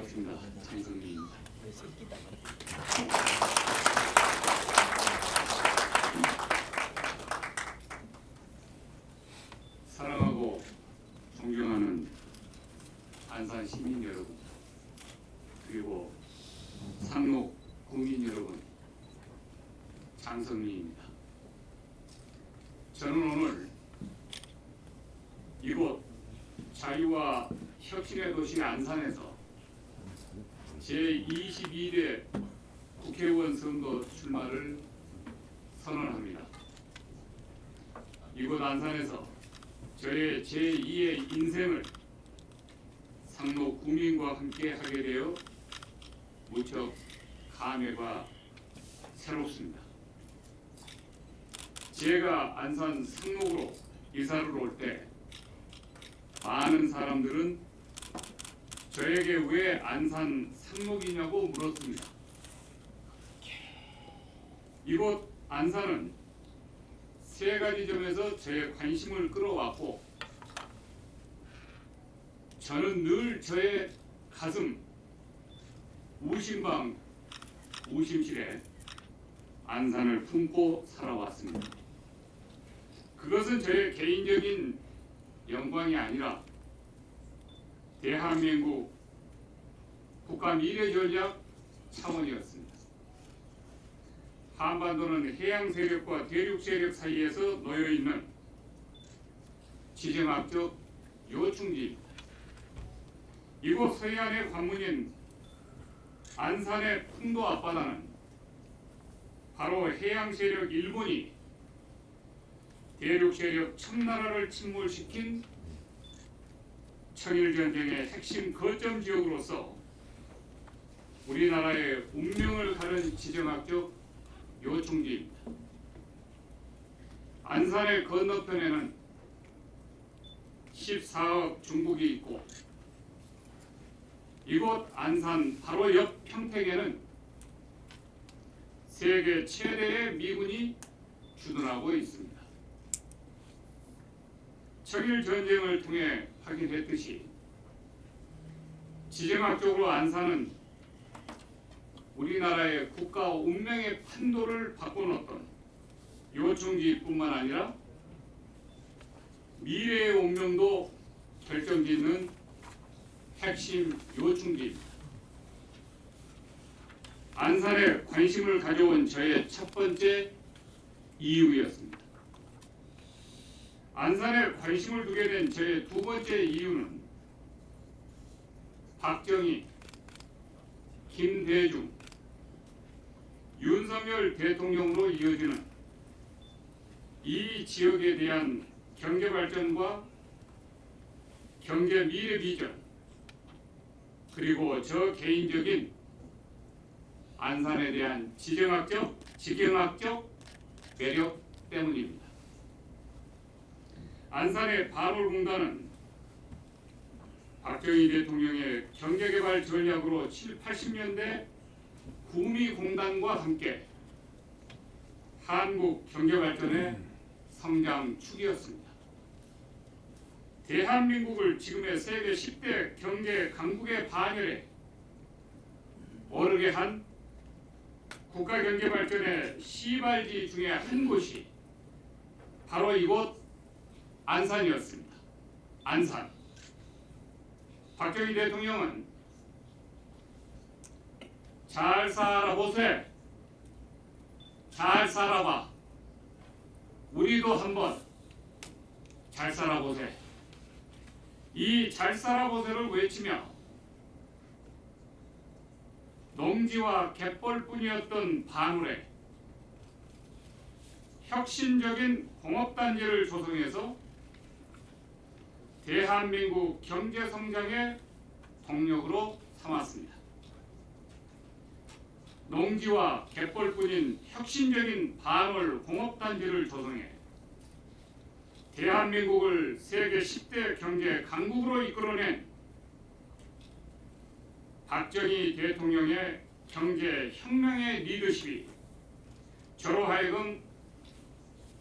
반갑습니다. 장성민입니다. 사랑하고 존경하는 안산 시민 여러분, 그리고 상록 국민 여러분, 장성민입니다. 저는 오늘 이곳 자유와 혁신의 도시 안산에서 제22대 국회의원 선거 출마를 선언합니다. 이곳 안산에서 저의 제2의 인생을 상록 구민과 함께 하게 되어 무척 감회가 새롭습니다. 제가 안산 상록으로 이사를 올 때 많은 사람들은 저에게 왜 안산 상록이냐고 물었습니다. 이곳 안산은 세 가지 점에서 저의 관심을 끌어왔고, 저는 늘 저의 가슴 우심방 우심실에 안산을 품고 살아왔습니다. 그것은 저의 개인적인 영광이 아니라 대한민국 국가 미래 전략 차원이었습니다. 한반도는 해양 세력과 대륙 세력 사이에서 놓여 있는 지정학적 요충지입니다. 이곳 서해안의 관문인 안산의 풍도 앞바다는 바로 해양 세력 일본이 대륙 세력 청나라를 침몰시킨 청일전쟁의 핵심 거점 지역으로서 우리나라의 운명을 가른 지정학적 요충지입니다. 안산의 건너편에는 14억 중국이 있고, 이곳 안산 바로 옆 평택에는 세계 최대의 미군이 주둔하고 있습니다. 청일 전쟁을 통해 확인했듯이 지정학적으로 안산은 우리나라의 국가 운명의 판도를 바꿔놓았던 요충지뿐만 아니라 미래의 운명도 결정짓는 핵심 요충지입니다. 안산에 관심을 가져온 저의 첫 번째 이유였습니다. 안산에 관심을 두게 된 저의 두 번째 이유는 박정희, 김대중, 윤석열 대통령으로 이어지는 이 지역에 대한 경제 발전과 경제 미래 비전, 그리고 저 개인적인 안산에 대한 지경학적 매력 때문입니다. 안산의 반월공단은 박정희 대통령의 경제개발 전략으로 7, 80년대 구미공단과 함께 한국 경제발전의 성장축이었습니다. 대한민국을 지금의 세계 10대 경제 강국의 반열에 오르게 한 국가경제발전의 시발지 중에 한 곳이 바로 이곳 안산이었습니다. 안산. 박정희 대통령은 잘 살아보세, 잘 살아봐, 우리도 한번 잘 살아보세, 이 잘 살아보세를 외치며 농지와 갯벌뿐이었던 반울에 혁신적인 공업단지를 조성해서 대한민국 경제성장의 동력으로 삼았습니다. 농지와 갯벌뿐인 혁신적인 반월 공업단지를 조성해 대한민국을 세계 10대 경제 강국으로 이끌어낸 박정희 대통령의 경제혁명의 리더십이 저로 하여금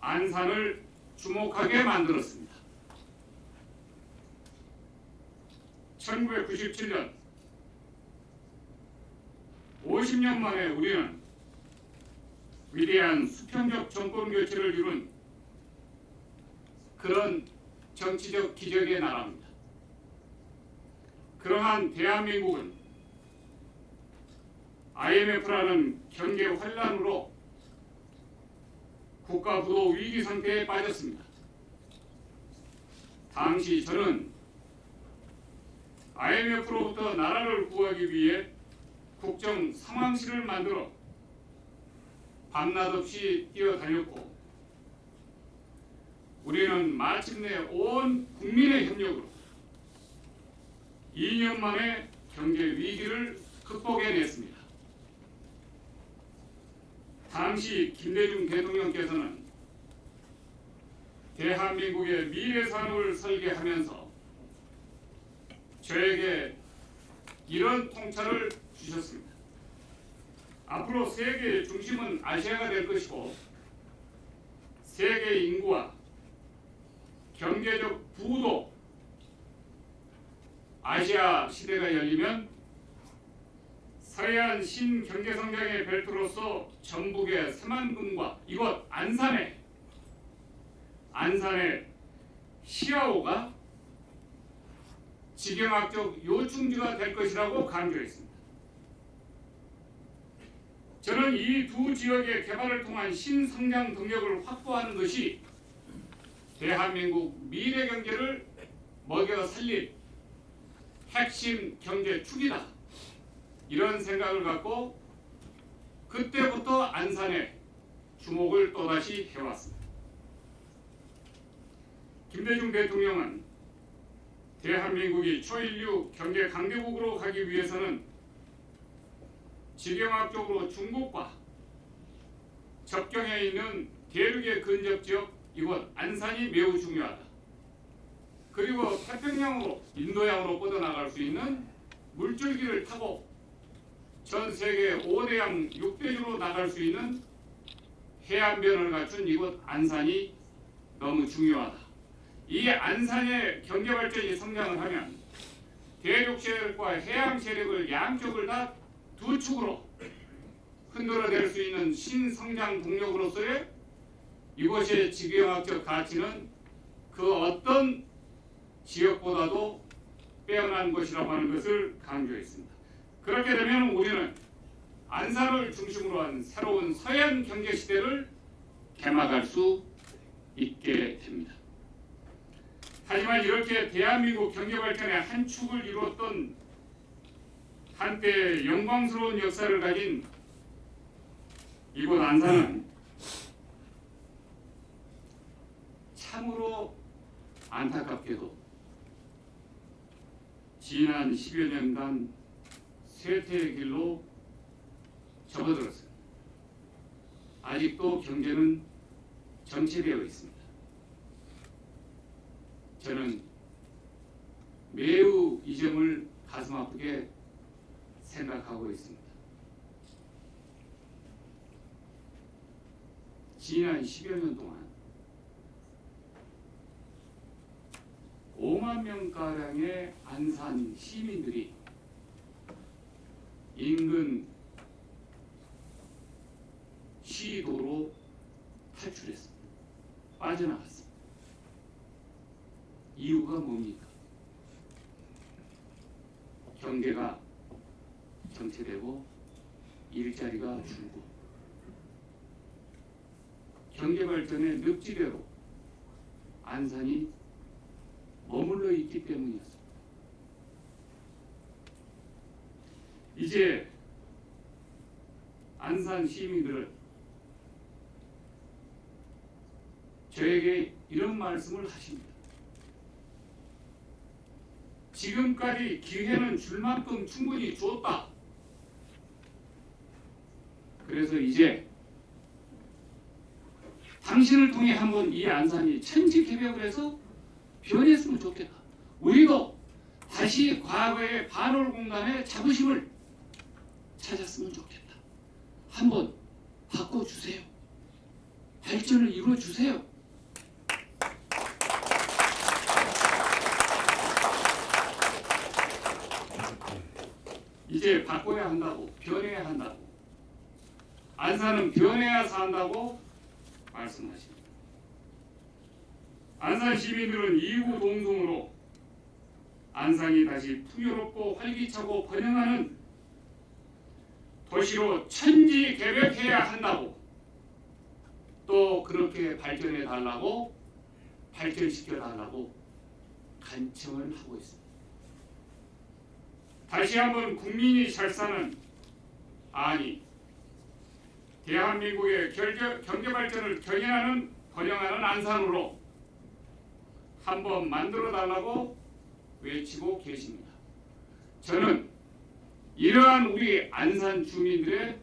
안산을 주목하게 만들었습니다. 1997년 50년 만에 우리는 위대한 수평적 정권 교체를 이룬 그런 정치적 기적의 나라입니다. 그러한 대한민국은 IMF라는 경제 환란으로 국가 부도 위기 상태에 빠졌습니다. 당시 저는 IMF로부터 나라를 구하기 위해 국정 상황실을 만들어 밤낮 없이 뛰어다녔고, 우리는 마침내 온 국민의 협력으로 2년 만에 경제 위기를 극복해냈습니다. 당시 김대중 대통령께서는 대한민국의 미래 산업을 설계하면서 저에게 이런 통찰을 주셨습니다. 앞으로 세계의 중심은 아시아가 될 것이고, 세계 인구와 경제적 부도 아시아 시대가 열리면 서해안 신경제성장의 벨트로서 전북의 새만금과 이곳 안산의 시아오가 지경학적 요충지가 될 것이라고 강조했습니다. 저는 이 두 지역의 개발을 통한 신성장 동력을 확보하는 것이 대한민국 미래 경제를 먹여 살릴 핵심 경제 축이다, 이런 생각을 갖고 그때부터 안산에 주목을 또다시 해왔습니다. 김대중 대통령은 대한민국이 초일류 경제 강대국으로 가기 위해서는 지경학적으로 중국과 접경해 있는 대륙의 근접 지역 이곳 안산이 매우 중요하다. 그리고 태평양으로 인도양으로 뻗어나갈 수 있는 물줄기를 타고 전 세계 5대양 6대주로 나갈 수 있는 해안변을 갖춘 이곳 안산이 너무 중요하다. 이 안산의 경제발전이 성장을 하면 대륙 세력과 해양 세력을 양쪽을 다 두 축으로 흔들어낼 수 있는 신성장 동력으로서의 이곳의 지경학적 가치는 그 어떤 지역보다도 빼어난 것이라고 하는 것을 강조했습니다. 그렇게 되면 우리는 안산을 중심으로 한 새로운 서해안 경제 시대를 개막할 수 있게 됩니다. 하지만 이렇게 대한민국 경제발전의 한 축을 이루었던 한때 영광스러운 역사를 가진 이곳 안산은 참으로 안타깝게도 지난 10여 년간 쇠퇴의 길로 접어들었습니다. 아직도 경제는 정체되어 있습니다. 저는 매우 이 점을 가슴 아프게 생각하고 있습니다. 지난 10여 년 동안 5만 명가량의 안산 시민들이 인근 시도로 탈출했습니다. 빠져나갔습니다. 이유가 뭡니까? 경제가 정체되고 일자리가 줄고 경제발전의 늪지대로 안산이 머물러 있기 때문이었습니다. 이제 안산 시민들은 저에게 이런 말씀을 하십니다. 지금까지 기회는 줄 만큼 충분히 주었다. 그래서 이제 당신을 통해 한번 이 안산이 천지개벽을 해서 변했으면 좋겠다. 우리도 다시 과거의 반월공단의 자부심을 찾았으면 좋겠다. 한번 바꿔주세요. 발전을 이루어주세요. 이제 바꿔야 한다고, 변해야 한다고, 안산은 변해야 산다고 말씀하십니다. 안산 시민들은 이후 동성으로 안산이 다시 풍요롭고 활기차고 번영하는 도시로 천지개벽해야 한다고, 또 그렇게 발전해 달라고, 발전시켜 달라고 간청을 하고 있습니다. 다시 한번 국민이 잘 사는, 아니 대한민국의 경제 발전을 견인하는 번영하는 안산으로 한번 만들어 달라고 외치고 계십니다. 저는 이러한 우리 안산 주민들의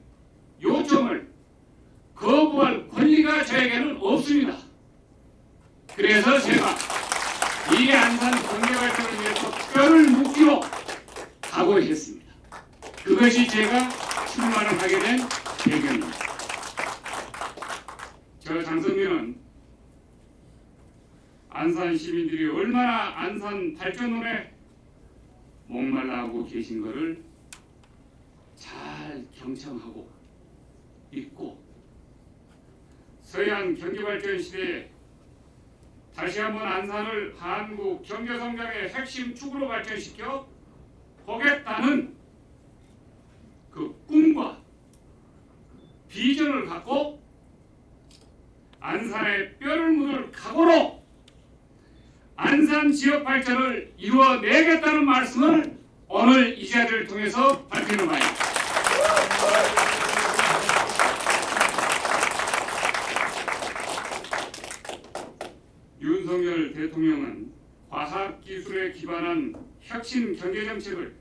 요청을 거부할 권리가 저에게는 없습니다. 그래서 제가 이 안산 경제 발전을 위해서 뼈를 묻기로 각오했습니다. 그것이 제가 출마를 하게 된 배경입니다. 저 장성민은 안산 시민들이 얼마나 안산 발전론에 목말라하고 계신 것을 잘 경청하고 있고, 서해안 경제발전 시대에 다시 한번 안산을 한국 경제성장의 핵심 축으로 발전시켜 보겠다는 그 꿈과 비전을 갖고 안산에 뼈를 묻을 각오로 안산 지역 발전을 이루어내겠다는 말씀을 오늘 이 자리를 통해서 밝히는 바입니다. 윤석열 대통령은 과학기술에 기반한 혁신 경제정책을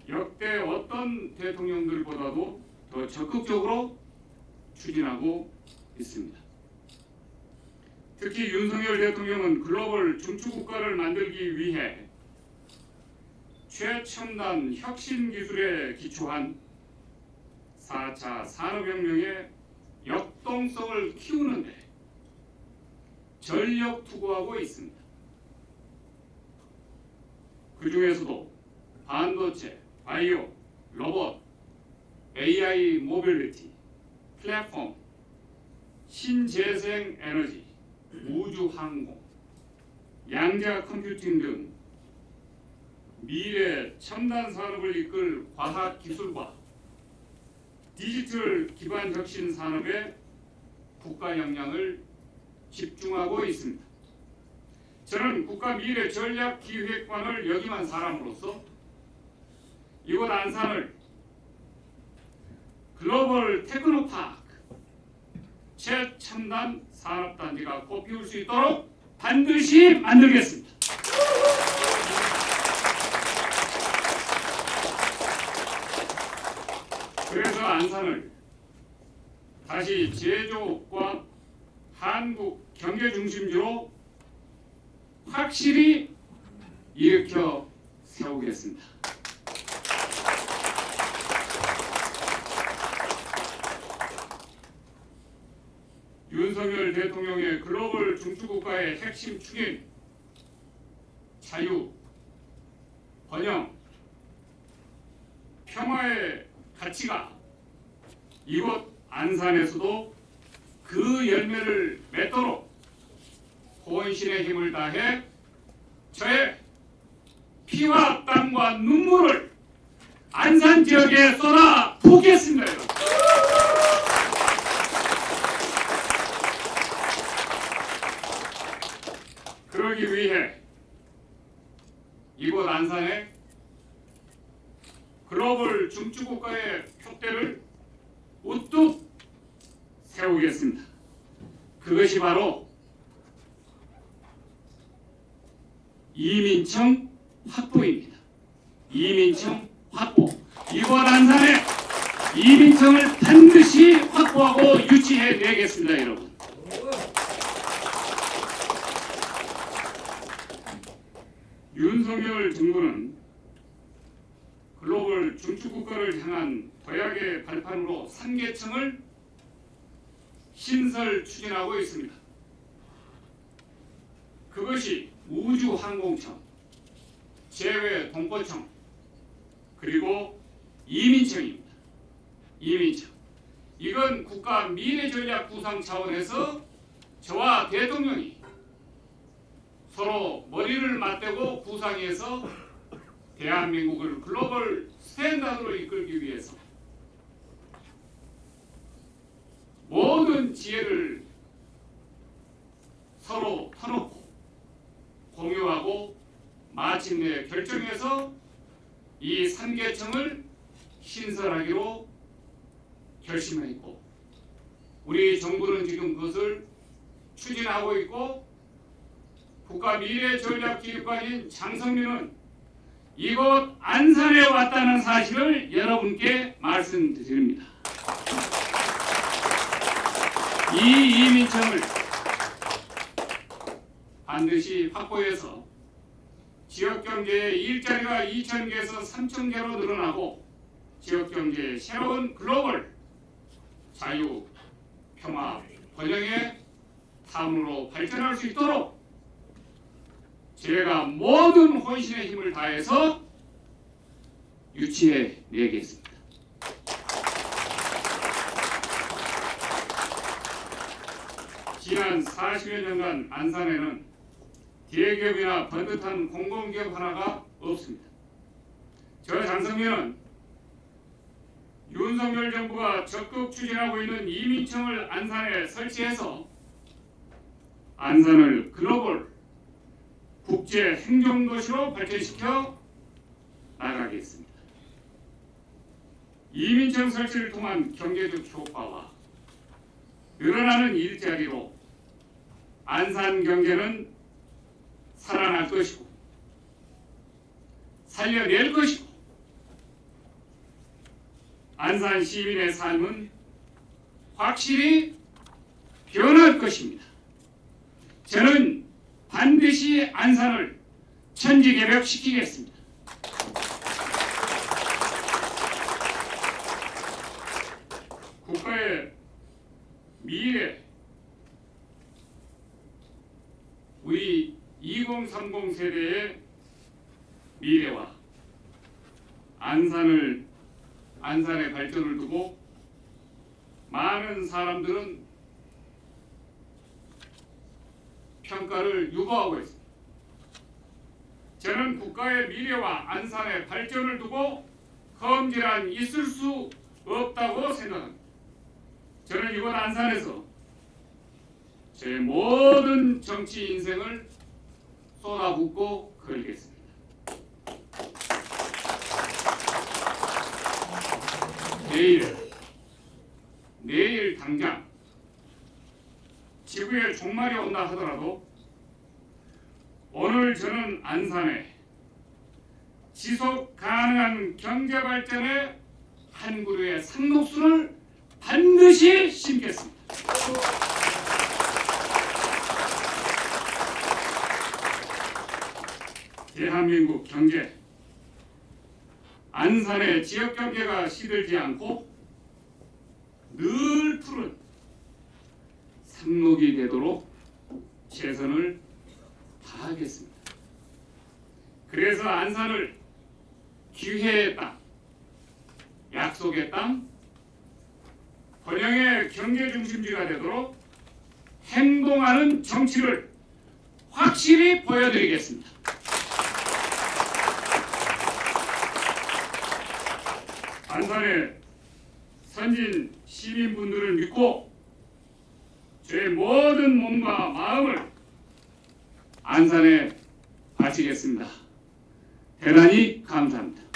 역대 어떤 대통령들보다도 더 적극적으로 추진하고 있습니다. 특히 윤석열 대통령은 글로벌 중추국가를 만들기 위해 최첨단 혁신 기술에 기초한 4차 산업혁명의 역동성을 키우는 데 전력 투구하고 있습니다. 그 중에서도 반도체, 바이오, 로봇, AI 모빌리티, 플랫폼, 신재생 에너지, 우주항공, 양자 컴퓨팅 등 미래 첨단 산업을 이끌 과학기술과 디지털 기반 혁신 산업에 국가 역량을 집중하고 있습니다. 저는 국가 미래 전략 기획관을 역임한 사람으로서 이곳 안산을 글로벌 테크노파크 최첨단 산업단지가 꽃피울 수 있도록 반드시 만들겠습니다. 그래서 안산을 다시 제조업과 한국 경제 중심지로 확실히 일으켜 세우겠습니다. 윤석열 대통령의 글로벌 중추국가의 핵심 축인 자유, 번영, 평화의 가치가 이곳 안산에서도 그 열매를 맺도록 혼신의 힘을 다해 저의 피와 땀과 눈물을 안산 지역에 쏟아 붓겠습니다. 그러기 위해 이곳 안산에 글로벌 중추국가의 표대를 우뚝 세우겠습니다. 그것이 바로 이민청 확보입니다. 이민청 확보. 이곳 안산에 이민청을 반드시 확보하고 유치해내겠습니다, 여러분. 윤석열 정부는 글로벌 중추국가를 향한 도약의 발판으로 3개청을 신설 추진하고 있습니다. 그것이 우주항공청, 제외동포청, 그리고 이민청입니다. 이민청. 이건 국가 미래전략 구상 차원에서 저와 대통령이 서로 머리를 맞대고 구상해서 대한민국을 글로벌 스탠다드로 이끌기 위해서 모든 지혜를 서로 터놓고 공유하고 마침내 결정해서 이 3개청을 신설하기로 결심했고, 우리 정부는 지금 그것을 추진하고 있고, 국가미래전략기획관인 장성민은 이곳 안산에 왔다는 사실을 여러분께 말씀드립니다. 이 이민청을 반드시 확보해서 지역경제의 일자리가 2,000개에서 3,000개로 늘어나고 지역경제의 새로운 글로벌 자유, 평화, 번영의 탐으로 발전할 수 있도록 제가 모든 혼신의 힘을 다해서 유치해 내겠습니다. 지난 40여 년간 안산에는 대기업이나 번듯한 공공기업 하나가 없습니다. 저 장성민은 윤석열 정부가 적극 추진하고 있는 이민청을 안산에 설치해서 안산을 글로벌 국제 행정도시로 발전시켜 나가겠습니다. 이민청 설치를 통한 경제적 효과와 늘어나는 일자리로 안산 경제는 살아날 것이고 살려낼 것이고 안산 시민의 삶은 확실히 변할 것입니다. 저는 반드시 안산을 천지개벽시키겠습니다. 국가의 미래, 우리 2030 세대의 미래와 안산의 발전을 두고 많은 사람들은 평가를 유보하고 있습니다. 저는 국가의 미래와 안산의 발전을 두고 험질한 있을 수 없다고 생각합니다. 저는 이번 안산에서 제 모든 정치 인생을 쏟아붓고 걸겠습니다. 내일 당장 지구에 종말이 온다 하더라도 오늘 저는 안산에 지속 가능한 경제 발전의 한 그루의 상록수를 반드시 심겠습니다. 대한민국 경제, 안산의 지역 경제가 시들지 않고 늘 푸른 상록이 되도록 최선을 다하겠습니다. 그래서 안산을 기회의 땅, 약속의 땅, 번영의 경제 중심지가 되도록 행동하는 정치를 확실히 보여드리겠습니다. 안산의 선진 시민분들을 믿고 제 모든 몸과 마음을 안산에 바치겠습니다. 대단히 감사합니다.